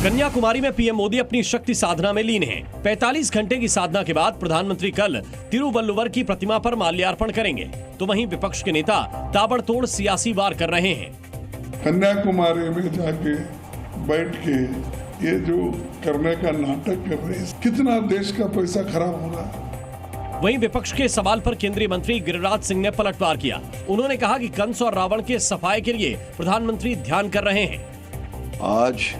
कन्याकुमारी में पीएम मोदी अपनी शक्ति साधना में लीन हैं। 45 घंटे की साधना के बाद प्रधानमंत्री कल तिरुवल्लुवर की प्रतिमा पर माल्यार्पण करेंगे, तो वहीं विपक्ष के नेता ताबड़तोड़ सियासी वार कर रहे हैं। कन्याकुमारी में जाके बैठ के ये जो करने का नाटक कर रहे हैं, कितना देश का पैसा खराब हो रहा है। वहीं विपक्ष के सवाल पर केंद्रीय मंत्री गिरिराज सिंह ने पलटवार किया। उन्होंने कहा कि कंस और रावण के सफाये के लिए प्रधानमंत्री ध्यान कर रहे हैं। आज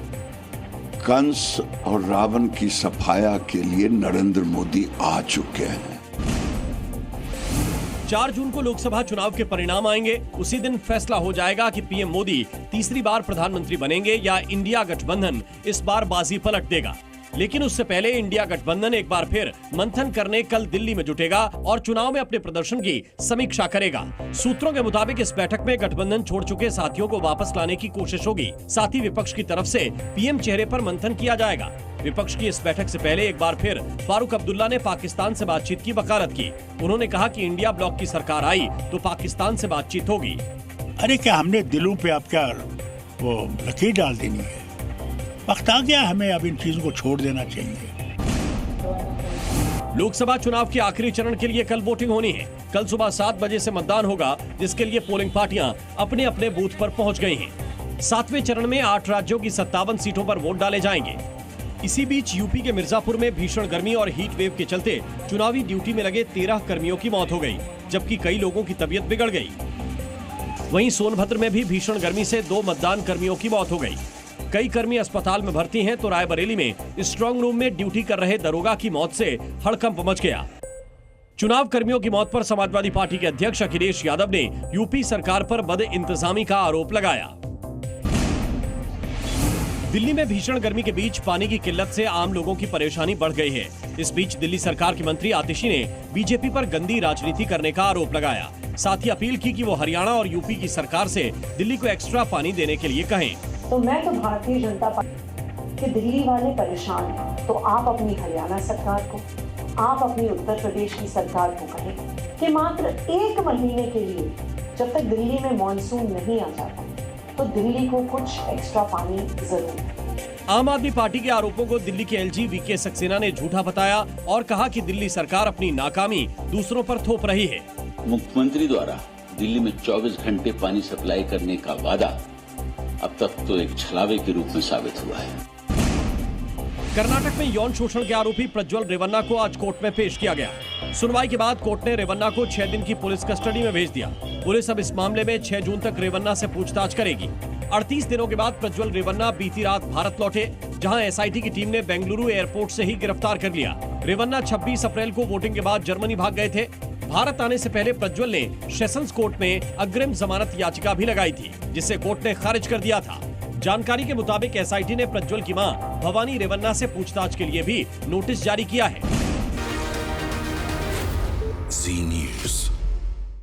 कंस और रावण की सफाया के लिए नरेंद्र मोदी आ चुके हैं। 4 जून को लोकसभा चुनाव के परिणाम आएंगे। उसी दिन फैसला हो जाएगा कि पीएम मोदी तीसरी बार प्रधानमंत्री बनेंगे या इंडिया गठबंधन इस बार बाजी पलट देगा। लेकिन उससे पहले इंडिया गठबंधन एक बार फिर मंथन करने कल दिल्ली में जुटेगा और चुनाव में अपने प्रदर्शन की समीक्षा करेगा। सूत्रों के मुताबिक इस बैठक में गठबंधन छोड़ चुके साथियों को वापस लाने की कोशिश होगी। साथ ही विपक्ष की तरफ से पीएम चेहरे पर मंथन किया जाएगा। विपक्ष की इस बैठक से पहले एक बार फिर फारूक अब्दुल्ला ने पाकिस्तान से बातचीत की वकालत की। उन्होंने कहा कि इंडिया ब्लॉक की सरकार आई तो पाकिस्तान से बातचीत होगी। अरे क्या हमने दिलों पे अब क्या वो लकीर डाल देनी है? वक्त आ गया, हमें अब इन चीजों को छोड़ देना चाहिए। लोकसभा चुनाव के आखिरी चरण के लिए कल वोटिंग होनी है। कल सुबह 7 बजे से मतदान होगा, जिसके लिए पोलिंग पार्टियां अपने अपने बूथ पर पहुंच गई हैं। 7वें चरण में 8 राज्यों की 57 सीटों पर वोट डाले जाएंगे। इसी बीच यूपी के मिर्जापुर में भीषण गर्मी और हीट वेव के चलते चुनावी ड्यूटी में लगे 13 कर्मियों की मौत हो गई, जबकि कई लोगों की तबीयत बिगड़ गई। वहीं सोनभद्र में भी भीषण गर्मी से 2 मतदान कर्मियों की मौत हो गई। कई कर्मी अस्पताल में भर्ती हैं, तो रायबरेली में स्ट्रांग रूम में ड्यूटी कर रहे दरोगा की मौत से हड़कंप मच गया। चुनाव कर्मियों की मौत पर समाजवादी पार्टी के अध्यक्ष अखिलेश यादव ने यूपी सरकार पर बदइंतजामी का आरोप लगाया। दिल्ली में भीषण गर्मी के बीच पानी की किल्लत से आम लोगों की परेशानी बढ़ गई है। इस बीच दिल्ली सरकार की मंत्री आतिशी ने बीजेपी पर गंदी राजनीति करने का आरोप लगाया। साथ ही अपील की कि वो हरियाणा और यूपी की सरकार से दिल्ली को एक्स्ट्रा पानी देने के लिए कहें। तो मैं तो भारतीय जनता पार्टी के दिल्ली वाले परेशान हैं, तो आप अपनी हरियाणा सरकार को, आप अपनी उत्तर प्रदेश की सरकार को कहें कि मात्र 1 महीने के लिए, जब तक दिल्ली में मॉनसून नहीं आ जाता, तो दिल्ली को कुछ एक्स्ट्रा पानी जरूर। आम आदमी पार्टी के आरोपों को दिल्ली के एलजी वीके सक्सेना ने झूठा बताया और कहा कि दिल्ली सरकार अपनी नाकामी दूसरों पर थोप रही है। मुख्यमंत्री द्वारा दिल्ली में 24 घंटे पानी सप्लाई करने का वादा अब तक तो एक छलावे के रूप में साबित हुआ है। कर्नाटक में यौन शोषण के आरोपी प्रज्वल रेवन्ना को आज कोर्ट में पेश किया गया। सुनवाई के बाद कोर्ट ने रेवन्ना को 6 दिन की पुलिस कस्टडी में भेज दिया। पुलिस अब इस मामले में 6 जून तक रेवन्ना से पूछताछ करेगी। 38 दिनों के बाद प्रज्वल रेवन्ना बीती रात भारत लौटे, जहां एसआईटी की टीम ने बेंगलुरु एयरपोर्ट से ही गिरफ्तार कर लिया। रेवन्ना 26 अप्रैल को वोटिंग के बाद जर्मनी भाग गए थे। भारत आने से पहले प्रज्वल ने सेशंस कोर्ट में अग्रिम जमानत याचिका भी लगाई थी, जिसे कोर्ट ने खारिज कर दिया था। जानकारी के मुताबिक एसआईटी ने प्रज्वल की मां भवानी रेवन्ना से पूछताछ के लिए भी नोटिस जारी किया है। जी न्यूज़।